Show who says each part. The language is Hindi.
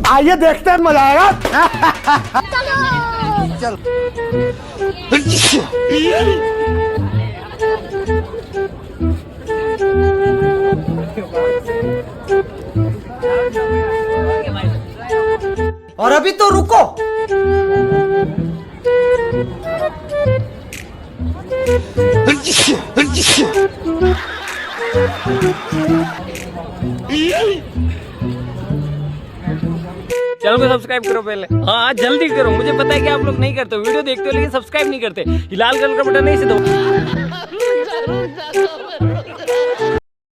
Speaker 1: आइए देखते हैं, मजा आएगा। चल
Speaker 2: और अभी तो रुको।
Speaker 3: चैनल को सब्सक्राइब करो पहले। हाँ जल्दी करो, मुझे पता है कि आप लोग नहीं करते हो, वीडियो देखते हो लेकिन सब्सक्राइब नहीं करते। ये लाल कलर का बटन नहीं से दो।